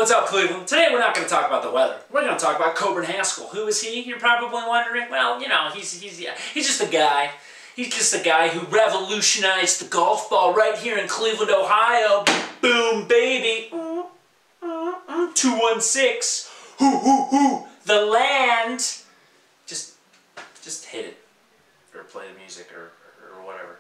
What's up, Cleveland? Today we're not going to talk about the weather. We're going to talk about Coburn Haskell. Who is he? You're probably wondering. Well, you know, he's just a guy. He's just a guy who revolutionized the golf ball right here in Cleveland, Ohio. Boom, baby. 216. Hoo. The land. Just hit it, or play the music, or whatever.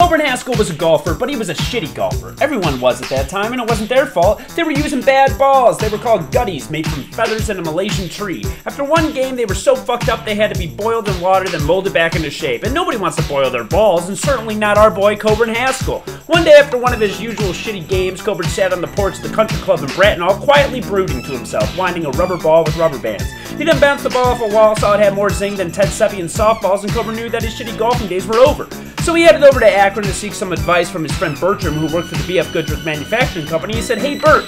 Coburn Haskell was a golfer, but he was a shitty golfer. Everyone was at that time, and it wasn't their fault. They were using bad balls. They were called gutties, made from feathers in a Malaysian tree. After one game, they were so fucked up they had to be boiled in water, then molded back into shape. And nobody wants to boil their balls, and certainly not our boy Coburn Haskell. One day after one of his usual shitty games, Coburn sat on the porch of the country club in Bracknell, quietly brooding to himself, winding a rubber ball with rubber bands. He then bounced the ball off a wall, saw it had more zing than Ted Seppy and softballs, and Coburn knew that his shitty golfing days were over. So he headed over to Akron to seek some advice from his friend Bertram, who worked for the B.F. Goodrich Manufacturing Company. He said, "Hey Bert,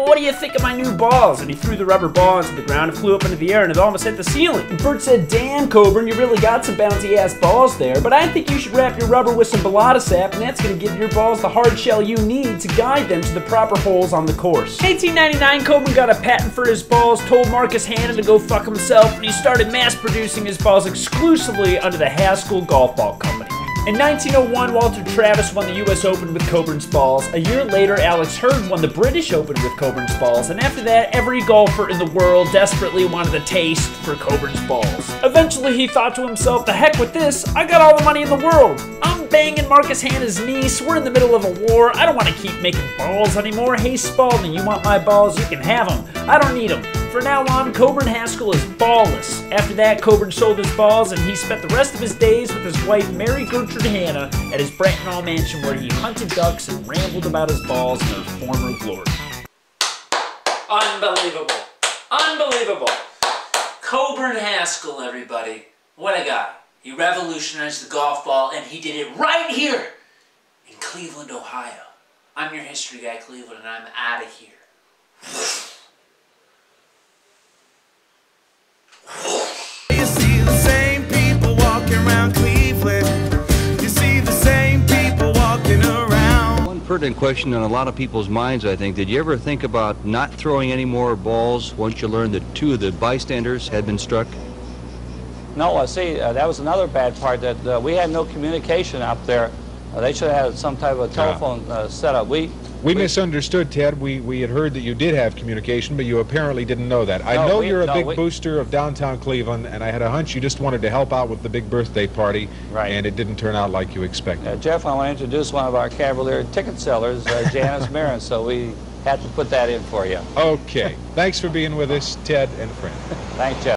what do you think of my new balls?" And he threw the rubber ball into the ground and flew up into the air, and it almost hit the ceiling. And Bert said, "Damn, Coburn, you really got some bouncy-ass balls there, but I think you should wrap your rubber with some balata sap, and that's going to give your balls the hard shell you need to guide them to the proper holes on the course." In 1899, Coburn got a patent for his balls, told Marcus Hanna to go fuck himself, and he started mass-producing his balls exclusively under the Haskell Golf Ball Company. In 1901, Walter Travis won the U.S. Open with Coburn's balls. A year later, Alex Hurd won the British Open with Coburn's balls. And after that, every golfer in the world desperately wanted a taste for Coburn's balls. Eventually, he thought to himself, "The heck with this, I got all the money in the world. I'm banging Marcus Hanna's niece, we're in the middle of a war, I don't want to keep making balls anymore. Hey Spalding, you want my balls? You can have them. I don't need them." For now on, Coburn Haskell is ballless. After that, Coburn sold his balls, and he spent the rest of his days with his wife, Mary Gertrude Hanna, at his Bracknell mansion where he hunted ducks and rambled about his balls in their former glory. Unbelievable. Unbelievable. Coburn Haskell, everybody. What a guy. He revolutionized the golf ball, and he did it right here in Cleveland, Ohio. I'm your history guy, Cleveland, and I'm out of here. You see the same people walking around Cleveland. You see the same people walking around. One pertinent question on a lot of people's minds, I think. Did you ever think about not throwing any more balls once you learned that two of the bystanders had been struck? No, see, that was another bad part, that we had no communication up there. They should have had some type of telephone setup. We misunderstood, Ted. We had heard that you did have communication, but you apparently didn't know that. I know you're a big booster of downtown Cleveland, and I had a hunch you just wanted to help out with the big birthday party, and it didn't turn out like you expected. Jeff, I want to introduce one of our Cavalier ticket sellers, Janice Marin, so we had to put that in for you. Okay. Thanks for being with us, Ted and friend. Thanks, Jeff.